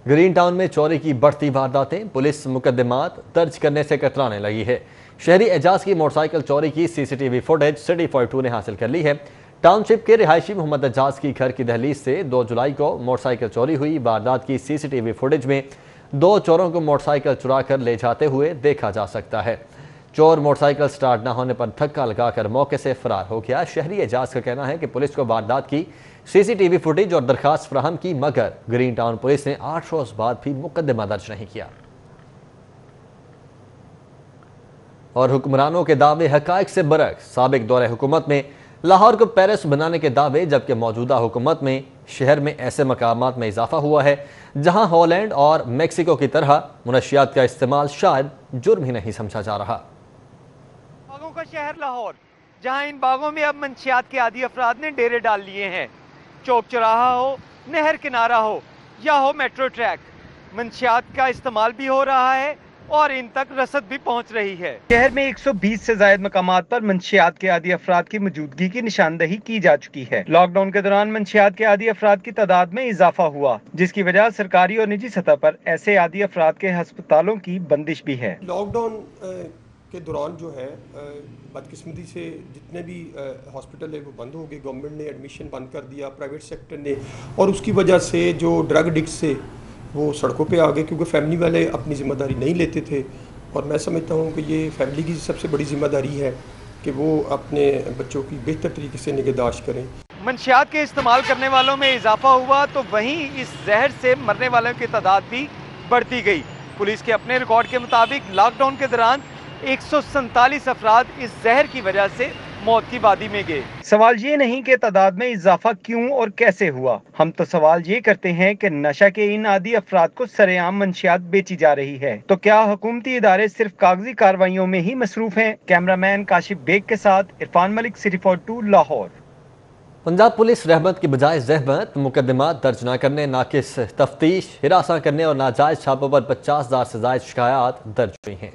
ग्रीन टाउन में चोरी की बढ़ती वारदातें, पुलिस मुकदमात दर्ज करने से कतराने लगी है। शहरी एजाज की मोटरसाइकिल चोरी की CCTV फुटेज सिटी 42 ने हासिल कर ली है। टाउनशिप के रिहायशी मोहम्मद एजाज की घर की दहलीज से 2 जुलाई को मोटरसाइकिल चोरी हुई। वारदात की CCTV फुटेज में 2 चोरों को मोटरसाइकिल चुरा कर ले जाते हुए देखा जा सकता है। चोर मोटरसाइकिल स्टार्ट न होने पर धक्का लगाकर मौके से फरार हो गया। शहरी एजाज का कहना है कि पुलिस को वारदात की CCTV फुटेज और दरखास्त फराहम की, मगर ग्रीन टाउन पुलिस ने 8 रोज बाद भी मुकदमा दर्ज नहीं किया। और हुक्मरानों के दावे हकायक से बरअक्स, साबिक दौरे हुकूमत में लाहौर को पेरिस बनाने के दावे, जबकि मौजूदा हुकूमत में शहर में ऐसे मकामात में इजाफा हुआ है जहां हॉलैंड और मेक्सिको की तरह मुनशियात का इस्तेमाल शायद जुर्म ही नहीं समझा जा रहा। बागों का शहर लाहौर, जहां इन बागों में अब मंशियात के आदी अफराद ने डेरे डाल लिए हैं। चौक चौराहा हो, नहर किनारा हो या हो मेट्रो ट्रैक, मंशियात का इस्तेमाल भी हो रहा है और इन तक रसद भी पहुंच रही है। शहर में 120 से ज्यादा मकामात पर मंशियात के आदी अफराद की मौजूदगी की निशानदही की जा चुकी है। लॉकडाउन के दौरान मंशियात के आदी अफराद की तादाद में इजाफा हुआ, जिसकी वजह सरकारी और निजी सतह पर ऐसे आदी अफराद के अस्पतालों की बंदिश भी है। लॉकडाउन के दौरान जो है बदकिस्मती से जितने भी हॉस्पिटल है वो बंद हो गए। गवर्नमेंट ने एडमिशन बंद कर दिया, प्राइवेट सेक्टर ने, और उसकी वजह से जो ड्रग एडिक्ट से वो सड़कों पे आ गए, क्योंकि फैमिली वाले अपनी ज़िम्मेदारी नहीं लेते थे। और मैं समझता हूँ कि ये फैमिली की सबसे बड़ी ज़िम्मेदारी है कि वो अपने बच्चों की बेहतर तरीके से निगहदाश्त करें। मंशियात के इस्तेमाल करने वालों में इजाफा हुआ तो वहीं इस जहर से मरने वालों की तादाद भी बढ़ती गई। पुलिस के अपने रिकॉर्ड के मुताबिक लॉकडाउन के दौरान 147 अफराद इस जहर की वजह से मौत की वादी में गए। सवाल ये नहीं कि तादाद में इजाफा क्यों और कैसे हुआ, हम तो सवाल ये करते हैं कि नशा के इन आदी अफराद को सरेआम मंशियात बेची जा रही है, तो क्या हुकूमती इदारे सिर्फ कागजी कार्रवाइयों में ही मसरूफ हैं? कैमरामैन काशिफ बेग के साथ इरफान मलिक, सिटी 42 लाहौर। पंजाब पुलिस रहमत की बजाय जहमत मुकदमात दर्ज न करने, नाकिस तफ्तीश, हिरासा करने और नाजायज छापों पर 50,000 से ज्यादा शिकायत दर्ज हुई हैं।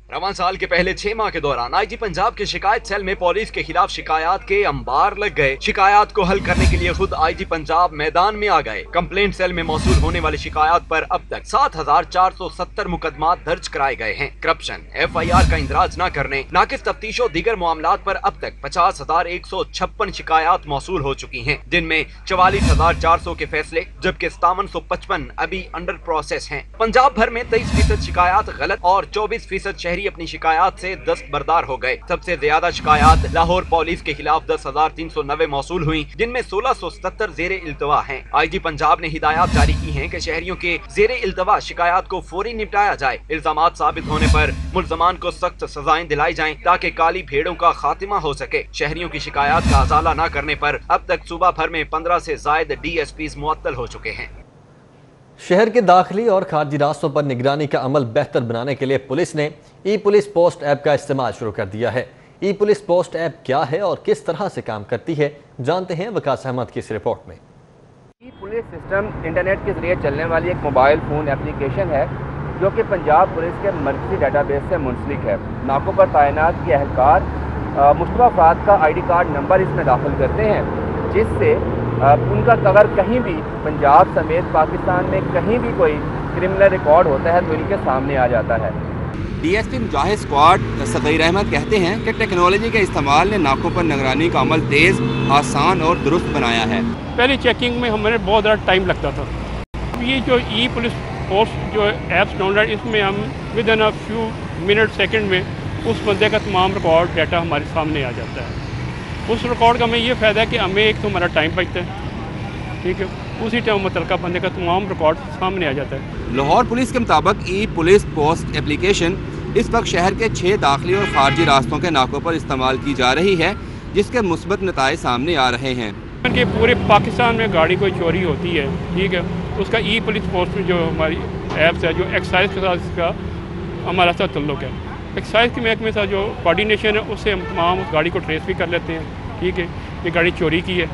रवान साल के पहले 6 माह के दौरान आईजी पंजाब के शिकायत सेल में पुलिस के खिलाफ शिकायत के अंबार लग गए। शिकायत को हल करने के लिए खुद आईजी पंजाब मैदान में आ गए। कंप्लेंट सेल में मौसूल होने वाली शिकायत पर अब तक 7,470 मुकदमात दर्ज कराए गए हैं। करप्शन, FIR का इंदराज न करने, नाकिस तफ्तीश और दीगर मामलात पर अब तक 50,156 शिकायत मौसूल हो चुकी हैं, जिनमें 44,400 के फैसले जबकि 5755 अभी अंडर प्रोसेस हैं। पंजाब भर में 23% शिकायत गलत और 24% शहरी अपनी शिकायत से दस्तबरदार हो गए। सबसे ज्यादा शिकायत लाहौर पुलिस के खिलाफ 10,390 मौसूल हुई, जिनमें 1677 जेरे इल्तवा हैं। आईजी पंजाब ने हिदायत जारी की हैं कि शहरियों के जेरे इल्तवा शिकायत को फौरी निपटाया जाए। इल्जामात साबित होने पर मुल्जमान को सख्त सजाएं दिलाई जाएं ताकि काली भेड़ों का खात्मा हो सके। शहरियों की शिकायत का अजाला न करने पर अब तक सूबा भर में 15 से ज्यादा DSPs मुअत्तल हो चुके हैं। शहर के दाखिली और खारजी रास्तों पर निगरानी का अमल बेहतर बनाने के लिए पुलिस ने ई-पुलिस पोस्ट ऐप का इस्तेमाल शुरू कर दिया है। ई-पुलिस पोस्ट ऐप क्या है और किस तरह से काम करती है, जानते हैं वकास अहमद की इस रिपोर्ट में। ई-पुलिस सिस्टम इंटरनेट के जरिए चलने वाली एक मोबाइल फ़ोन एप्लीकेशन है जो कि पंजाब पुलिस के मरकजी डाटाबेस से मुंसलिक है। नाकों पर तैनात ये एहलकार मुश्तबा अफराद का ID कार्ड नंबर इसमें दाखिल करते हैं, जिससे उनका अगर कहीं भी पंजाब समेत पाकिस्तान में कहीं भी कोई क्रिमिनल रिकॉर्ड होता है तो इनके सामने आ जाता है। DSP मुजाहिद स्क्वाड सगीर अहमद कहते हैं कि टेक्नोलॉजी के इस्तेमाल ने नाकों पर निगरानी का अमल तेज़, आसान और दुरुस्त बनाया है। पहले चेकिंग में हमें बहुत ज़्यादा टाइम लगता था। ये जो ई-पुलिस पोस्ट जो ऐप्स डाउनलोड, इसमें हम with in a few minute second में उस बंदे का तमाम रिकॉर्ड डाटा हमारे सामने आ जाता है। उस रिकॉर्ड का हमें ये फ़ायदा है कि हमें एक तो हमारा टाइम बचता है, ठीक है, उसी टाइम मुतलका बंदे का तमाम रिकॉर्ड सामने आ जाता है। लाहौर पुलिस के मुताबिक ई-पुलिस पोस्ट एप्लीकेशन इस वक्त शहर के 6 दाखिली और खारजी रास्तों के नाकों पर इस्तेमाल की जा रही है, जिसके मुस्बत नताइज सामने आ रहे हैं। कि पूरे पाकिस्तान में गाड़ी कोई चोरी होती है, ठीक है, उसका ई-पुलिस पोस्ट में जो हमारी ऐप्स है, जो एक्साइज के साथ इसका हमारा साथ तल्लुक़ है, एक्साइज के महकमे के साथ जो कोऑर्डिनेशन है उससे हम तमाम उस गाड़ी को ट्रेस भी कर लेते हैं, ठीक है, ये गाड़ी चोरी की है,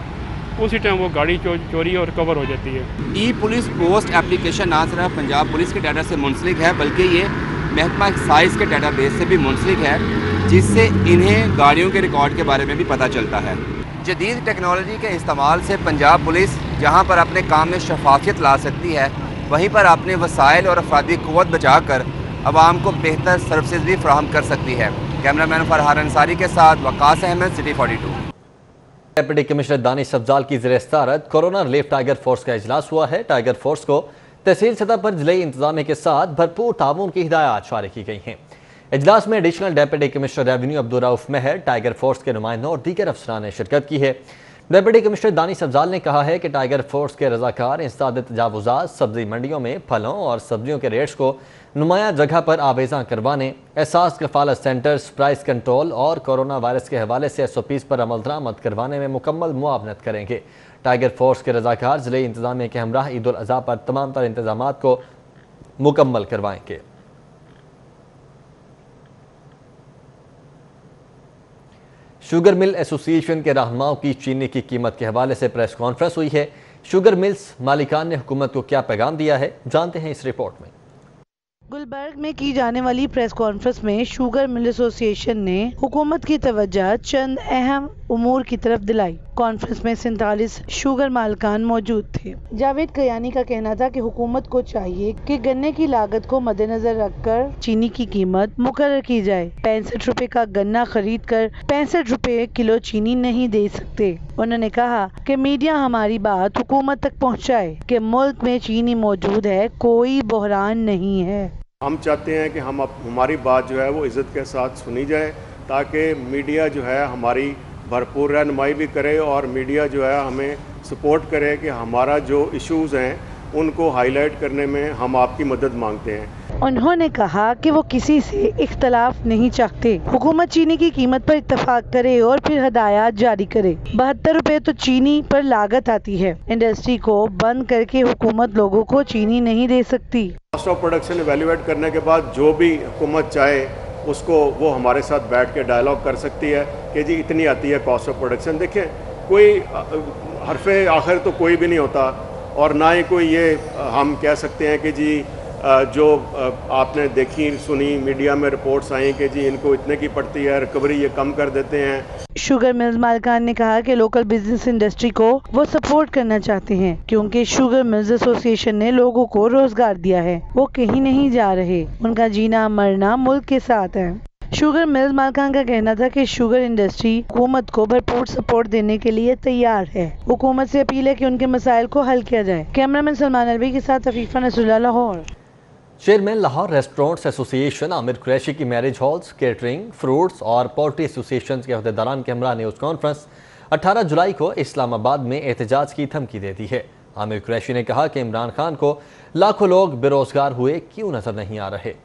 उसी टाइम वो गाड़ी चोरी और रिकवर हो जाती है। ई-पुलिस पोस्ट एप्लीकेशन ना सिर्फ पंजाब पुलिस के डाटा से मुंसलिक है, बल्कि ये महकमा एक्साइज के डाटाबेस से भी मुंसलिक है, जिससे इन्हें गाड़ियों के रिकॉर्ड के बारे में भी पता चलता है। जदीद टेक्नोलॉजी के इस्तेमाल से पंजाब पुलिस जहाँ पर अपने काम में शफाफियत ला सकती है, वहीं पर अपने वसाइल और अफरादी क़ुव्वत बचा कर आवाम को बेहतर सर्विसेज भी फराहम कर सकती है। कैमरामैन फरहान अंसारी के साथ Waqas Ahmed, city 42। Deputy commissioner Danish Afzal की ज़ेर-ए-सदारत कोरोना रिलीफ टाइगर फोर्स का इजलास हुआ है। टाइगर फोर्स को तहसील सतह पर जिले इंतजामिया के साथ भरपूर ताउन की हिदायत जारी की गई हैं। इजलास में additional deputy commissioner revenue Abdul Rauf Mehar, tiger force के नुमाइंदों और दीगर अफसरान ने शिरकत की है। डिप्टी कमिश्नर दानिश अफजाल ने कहा है कि टाइगर फोर्स के रजाकार इंसदाद तजावुजात सब्जी मंडियों में फलों और सब्जियों के रेट्स को नुमाया जगह पर आवेज़ा करवाने, एहसास कफालत सेंटर्स, प्राइस कंट्रोल और कोरोना वायरस के हवाले से SOPs पर अमल दरामद करवाने में मुकम्मल मुआवनत करेंगे। टाइगर फोर्स के रजाकार ज़िले इंतजामिया के हमरा ईद उल अज़हा पर तमाम तर इंतजाम को मुकम्मल करवाएंगे। शुगर मिल एसोसिएशन के रहनुमाओं की चीनी की कीमत के हवाले से प्रेस कॉन्फ्रेंस हुई है। शुगर मिल्स मालिकान ने हुकूमत को क्या पैगाम दिया है, जानते हैं इस रिपोर्ट में। गुलबर्ग में की जाने वाली प्रेस कॉन्फ्रेंस में शुगर मिल एसोसिएशन ने हुकूमत की तवज्जो चंद अहम उमूर की तरफ दिलाई। कॉन्फ्रेंस में 47 शुगर मालिकान मौजूद थे। जावेद कयानी का कहना था कि हुकूमत को चाहिए कि गन्ने की लागत को मद्देनजर रखकर चीनी की कीमत मुकर्रर की जाए। 65 रुपए का गन्ना खरीद कर 65 रुपए किलो चीनी नहीं दे सकते। उन्होंने कहा कि मीडिया हमारी बात हुकूमत तक पहुँचाए कि मुल्क में चीनी मौजूद है, कोई बहरान नहीं है। हम चाहते हैं कि हमारी बात जो है वो इज़्ज़त के साथ सुनी जाए, ताकि मीडिया जो है हमारी भरपूर रहनुमाई भी करे और मीडिया जो है हमें सपोर्ट करे कि हमारा जो इश्यूज़ हैं उनको हाईलाइट करने में हम आपकी मदद मांगते हैं। उन्होंने कहा कि वो किसी से इख्तलाफ नहीं चाहते। हुकूमत चीनी की कीमत पर इत्तफाक करे और फिर हदायत जारी करे। 72 रुपए तो चीनी पर लागत आती है। इंडस्ट्री को बंद करके हुकूमत लोगों को चीनी नहीं दे सकती। कॉस्ट ऑफ प्रोडक्शन एवेल्यूएट करने के बाद जो भी हुकूमत चाहे उसको वो हमारे साथ बैठ के डायलॉग कर सकती है कि जी इतनी आती है कॉस्ट ऑफ प्रोडक्शन। देखें, कोई हरफे आखिर तो कोई भी नहीं होता और ना ही कोई ये हम कह सकते हैं कि जी जो आपने देखी सुनी मीडिया में रिपोर्ट्स आई कि जी इनको इतने की पड़ती है, रिकवरी ये कम कर देते हैं। शुगर मिल्स मालिकान ने कहा कि लोकल बिजनेस इंडस्ट्री को वो सपोर्ट करना चाहते हैं क्योंकि शुगर मिल्स एसोसिएशन ने लोगों को रोजगार दिया है। वो कहीं नहीं जा रहे, उनका जीना मरना मुल्क के साथ है। शुगर मिल्स मालिकान का कहना था कि शुगर इंडस्ट्री हुकूमत को भरपूर सपोर्ट देने के लिए तैयार है। हुकूमत से अपील है कि उनके मसाइल को हल किया जाए। कैमरामैन सलमान अलवी के साथ Afifa Nasrullah, Lahore. Chairman Lahore restaurants association Aamir Qureshi की मैरिज हॉल्स, केटरिंग, फ्रूट्स और पोल्ट्री एसोसिएशन के अहदेदारान के हमरा न्यूज़ कॉन्फ्रेंस 18 जुलाई को इस्लामाबाद में एहतजाज की धमकी दे दी है। आमिर कुरैशी ने कहा कि इमरान खान को लाखों लोग बेरोजगार हुए क्यों नजर नहीं आ रहे।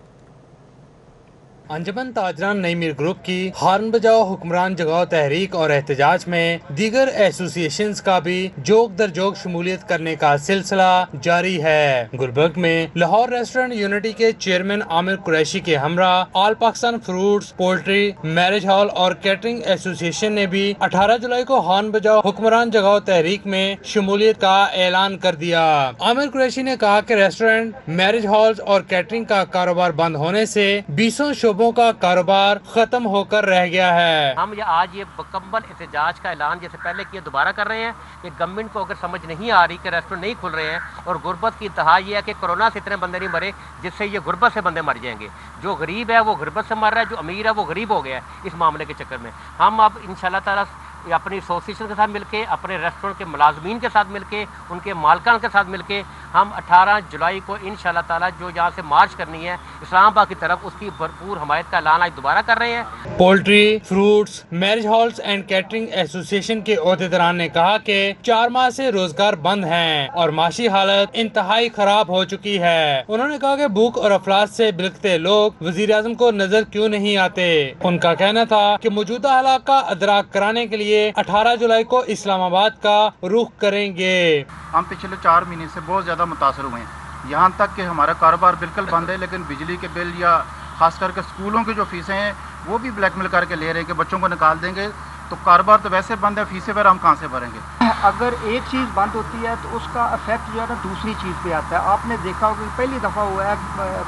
अंजुमन ताजरान नई मीर ग्रुप की हार्न बजाओ हुक्मरान जगाओ तहरीक और एहतजाज में दीगर एसोसिएशंस का भी जोक दर जोक शमूलियत करने का सिलसिला जारी है। गुलबर्ग में लाहौर रेस्टोरेंट यूनिटी के चेयरमैन आमिर कुरैशी के हमरा all Pakistan fruits, poultry, marriage hall और कैटरिंग एसोसिएशन ने भी 18 जुलाई को हार्न बजाओ हुक्मरान जगाओ तहरीक में शमूलियत का ऐलान कर दिया। आमिर कुरैशी ने कहा कि रेस्टोरेंट, मैरिज हॉल्स और कैटरिंग का कारोबार बंद होने से 20 का कारोबार खत्म होकर रह गया है। हम आज ये मुकम्मल एहतजाज का ऐलान जैसे पहले किया दोबारा कर रहे हैं कि गवर्नमेंट को अगर समझ नहीं आ रही कि रेस्टोरेंट नहीं खुल रहे हैं और गुर्बत की इंतहा ये है कि कोरोना से इतने बंदे नहीं मरे जिससे ये गुर्बत से बंदे मर जाएंगे। जो गरीब है वो गुर्बत से मर रहा है, जो अमीर है वो गरीब हो गया है इस मामले के चक्कर में। हम अब इंशाल्लाह ताला अपनी एसोसिएशन के साथ मिलके, अपने रेस्टोरेंट के मुलाजमीन के साथ मिलके, उनके मालिकान के साथ मिलके हम 18 जुलाई को इंशाल्लाह ताला जो यहाँ से मार्च करनी है इस्लामाबाद की तरफ, उसकी भरपूर हमायत का ऐलान आज दोबारा कर रहे हैं। Poultry, fruits, marriage halls and catering association के ओहदेदारान ने कहा कि 4 माह से रोजगार बंद हैं और माशी हालत इंतहाई खराब हो चुकी है। उन्होंने कहा कि भूख और अफलास से बिलखते लोग वजीर आजम को नजर क्यों नहीं आते। उनका कहना था कि मौजूदा हालात का अदराक कराने के लिए 18 जुलाई को इस्लामाबाद का रुख करेंगे। हम पिछले 4 महीने से बहुत ज़्यादा मुतासर हुए हैं, यहाँ तक कि हमारा कारोबार बिल्कुल बंद है। लेकिन बिजली के बिल या ख़ास करके स्कूलों की जो फीसें हैं वो भी ब्लैकमेल करके ले रहे हैं कि बच्चों को निकाल देंगे, तो कारोबार तो वैसे बंद है, फीसें फिर हम कहाँ से भरेंगे। अगर एक चीज़ बंद होती है तो उसका इफेक्ट जो है ना दूसरी चीज़ पे आता है। आपने देखा होगा पहली दफ़ा हुआ है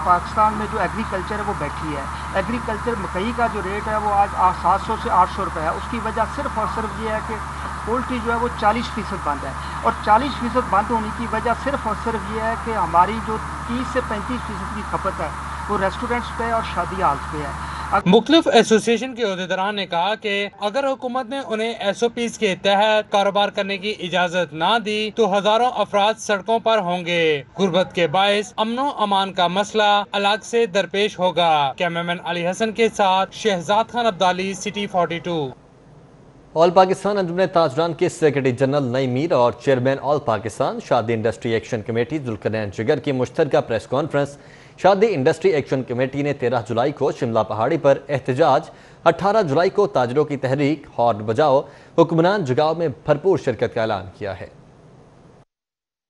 पाकिस्तान में जो एग्रीकल्चर है वो बैठी है। एग्रीकल्चर मकई का जो रेट है वो आज 700 से 800 रुपये है। उसकी वजह सिर्फ और सिर्फ ये है कि पोल्ट्री जो है वो 40% बंद है और 40% बंद होने की वजह सिर्फ और सिर्फ ये है कि हमारी जो 30 से 35% की खपत है वो रेस्टोरेंट्स पे और शादी हाल पे है। मुख्तलिफ एसोसिएशन के अहदेदारान ने कहा कि अगर हुकूमत ने उन्हें SOPs के तहत कारोबार करने की इजाजत ना दी तो हजारों अफराद सड़कों पर होंगे। गुर्बत के बायस अमनो अमान का मसला अलग से दरपेश होगा। कैमरामैन अली हसन के साथ शहजाद खान अब्दाली, सिटी 42। ऑल पाकिस्तान अंजुमन ताजरान के सेक्रेटरी जनरल नईम मीर और चेयरमैन ऑल पाकिस्तान शादी इंडस्ट्री एक्शन कमेटी जुल्करनैन जिगर की मुश्तरका प्रेस कॉन्फ्रेंस। शादी इंडस्ट्री एक्शन कमेटी ने 13 जुलाई को शिमला पहाड़ी पर एहतजाज, 18 जुलाई को ताजरों की तहरीक, हॉर्न बजाओ, हुक्मरान जगाओ में भरपूर शिरकत का ऐलान किया है।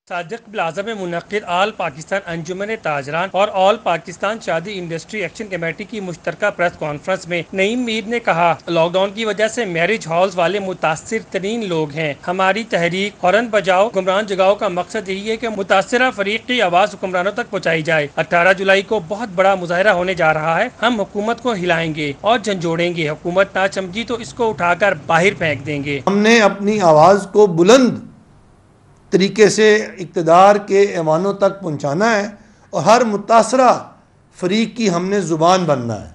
सादिक प्लाजा में मुनक्किद ऑल पाकिस्तान अंजुमन ताजरान और ऑल पाकिस्तान शादी इंडस्ट्री एक्शन कमेटी की मुश्तरका प्रेस कॉन्फ्रेंस में नईम मीर ने कहा, लॉकडाउन की वजह से मैरिज हॉल्स वाले मुतासिर तरीन लोग हैं। हमारी तहरीक हॉर्न बजाओ हुक्मरान जगाओ का मकसद यही है कि मुतासिरा फरीक की आवाज़ हुक्मरानों तक पहुँचाई जाए। 18 जुलाई को बहुत बड़ा मुजाहरा होने जा रहा है। हम हुकूमत को हिलाएंगे और झंझोड़ेंगे। हुकूमत ना समझी तो इसको उठाकर बाहर फेंक देंगे। हमने अपनी आवाज़ को बुलंद तरीके से इक़्तिदार के ऐवानों तक पहुंचाना है और हर मुतासरा फरीक की हमने ज़ुबान बनना है।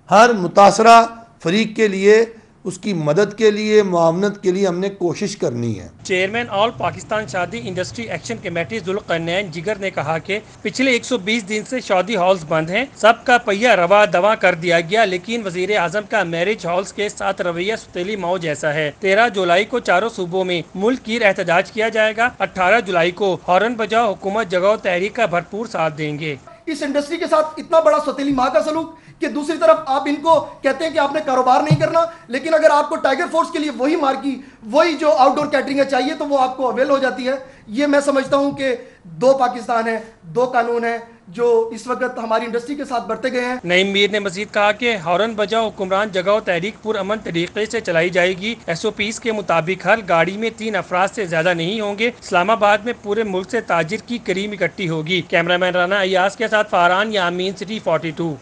हर मुतासरा फरीक के लिए, उसकी मदद के लिए, मुआवनत के लिए हमने कोशिश करनी है। चेयरमैन ऑल पाकिस्तान शादी इंडस्ट्री एक्शन कमेटी जुल्करनैन जिगर ने कहा कि पिछले 120 दिन से शादी हॉल्स बंद हैं। सबका पहिया रवा दवा कर दिया गया, लेकिन वजीर आजम का मैरिज हॉल्स के साथ रवैया सुतीली माओ जैसा है। 13 जुलाई को चारों सूबों में मुल्क की एहतजाज किया जाएगा। 18 जुलाई को हॉर्न बजाओ हुकूमत जगाओ तहरीक का भरपूर साथ देंगे। इस इंडस्ट्री के साथ इतना बड़ा सतीली माँ का सलूक कि दूसरी तरफ आप इनको कहते हैं कि आपने कारोबार नहीं करना, लेकिन अगर आपको टाइगर फोर्स के लिए वही मार्की, वही जो आउटडोर कैटरिंग चाहिए तो वो आपको अवेल हो जाती है। ये मैं समझता हूं कि 2 पाकिस्तान है, 2 कानून है जो इस वक्त हमारी इंडस्ट्री के साथ बढ़ते गए हैं। नईम मीर ने मजीद कहा कि हॉर्न बजाओ हुक्मरान जगाओ तहरीक पुरअमन तरीके से चलाई जाएगी। SOPs के मुताबिक हर गाड़ी में 3 अफराद से ज्यादा नहीं होंगे। इस्लामाबाद में पूरे मुल्क से ताजिर की करीम इकट्ठी होगी। कैमरामैन राना अयाज के साथ फारहान यामीन, सिटी 42।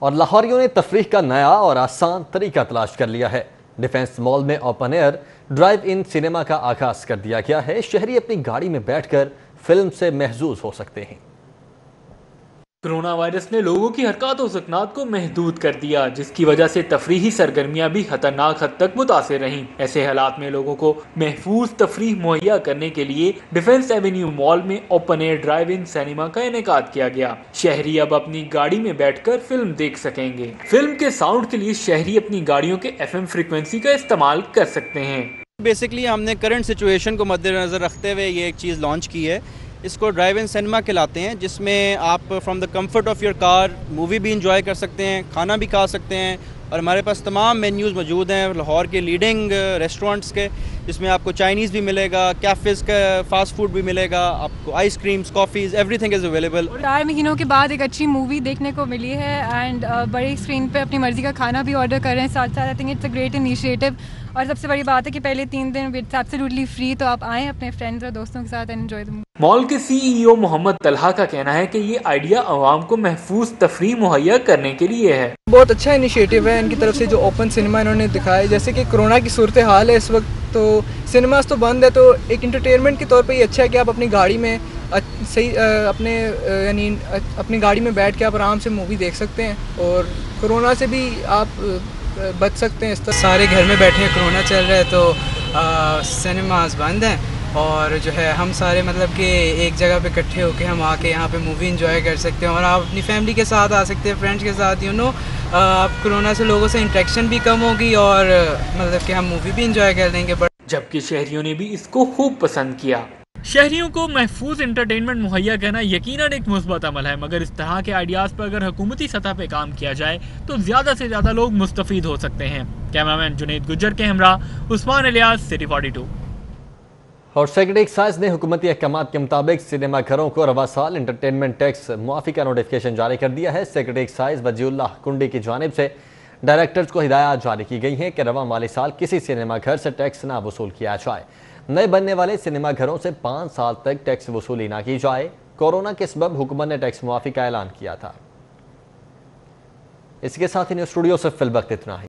और लाहौरियों ने तफरीह का नया और आसान तरीका तलाश कर लिया है। डिफेंस मॉल में open air drive in cinema का आगाज कर दिया गया है। शहरी अपनी गाड़ी में बैठकर फिल्म से महजूज हो सकते हैं। कोरोना वायरस ने लोगों की हरकत और सकनात को महदूद कर दिया, जिसकी वजह से तफरीही सरगर्मियां भी खतरनाक हद तक मुतासिर रहीं। ऐसे हालात में लोगों को महफूज तफरीह मुहैया करने के लिए डिफेंस एवेन्यू मॉल में open air drive in cinema का इनेकाद किया गया। शहरी अब अपनी गाड़ी में बैठकर फिल्म देख सकेंगे। फिल्म के साउंड के लिए शहरी अपनी गाड़ियों के FM फ्रिक्वेंसी का इस्तेमाल कर सकते हैं। बेसिकली हमने करंट सिचुएशन को मद्देनजर रखते हुए ये एक चीज़ लॉन्च की है। इसको ड्राइव इन सिनेमा कहलाते हैं, जिसमें आप from the comfort of your car movie भी इंजॉय कर सकते हैं, खाना भी खा सकते हैं। और हमारे पास तमाम मेन्यूज़ मौजूद हैं लाहौर के लीडिंग रेस्टोरेंट्स के, जिसमें आपको चाइनीज़ भी मिलेगा, कैफ़ेज़ का फास्ट फूड भी मिलेगा, आपको ice creams, coffees, everything is available. 4 महीनों के बाद एक अच्छी मूवी देखने को मिली है एंड बड़ी स्क्रीन पे अपनी मर्ज़ी का खाना भी ऑर्डर कर रहे हैं साथ साथ। I think it's a great initiative. और सबसे बड़ी बात है कि पहले 3 दिन इट्स एब्सोल्युटली फ्री, तो आप आएँ अपने फ्रेंड्स और दोस्तों के साथ and enjoy the movie. Mall के CEO मोहम्मद तलहा का कहना है कि ये आइडिया आवाम को महफूज तफरीह मुहैया करने के लिए है। बहुत अच्छा इनिशिएटिव है इनकी तरफ से जो ओपन सिनेमा इन्होंने दिखाया। जैसे कि कोरोना की सूरत हाल है इस वक्त, तो सिनेमास तो बंद है, तो एक इंटरटेनमेंट के तौर पे ये अच्छा है कि आप अपनी गाड़ी में सही अपनी गाड़ी में बैठ के आप आराम से मूवी देख सकते हैं और कोरोना से भी आप बच सकते हैं। इस तरह सारे घर में बैठे हैं, कोरोना चल रहा है तो सिनेमास बंद हैं और जो है हम सारे मतलब कि एक जगह पे इकट्ठे होके हम आके यहाँ पे मूवी एंजॉय कर सकते हैं और आप अपनी फैमिली के साथ आ सकते हैं, फ्रेंड्स के साथ। आप कोरोना से लोगों से इंटरेक्शन भी कम होगी और मतलब कि हम मूवी भी एंजॉय कर लेंगे। जबकि शहरियों ने भी इसको खूब पसंद किया। शहरियों को महफूज एंटरटेनमेंट मुहैया करना यकीनन एक मुस्बत अमल है, मगर इस तरह के आइडियाज़ पर अगर हुकूमती सतह पे काम किया जाए तो ज़्यादा से ज़्यादा लोग मुस्तफ़ीद हो सकते हैं। कैमरामैन जुनेद गुज्जर के हमरा उस्मान इलियास, सिटी 42। और सेक्रेटरी एक्साइज ने हुकूमती अहकाम के मुताबिक सिनेमा घरों को रवा साल इंटरटेनमेंट टैक्स मुआफ़ी का नोटिफिकेशन जारी कर दिया है। सेक्रेटरी एक्साइज वजीउल्लाह कुंडी की जानिब से डायरेक्टर्स को हिदायत जारी की गई हैं कि रवा माली साल किसी सिनेमा घर से टैक्स ना वसूल किया जाए। नए बनने वाले सिनेमा घरों से 5 साल तक टैक्स वसूली ना की जाए। कोरोना के सबब हुकूमत ने टैक्स मुआफ़ी का ऐलान किया था। इसके साथ ही न्यूज़ स्टूडियो से फिल वक्त इतना ही।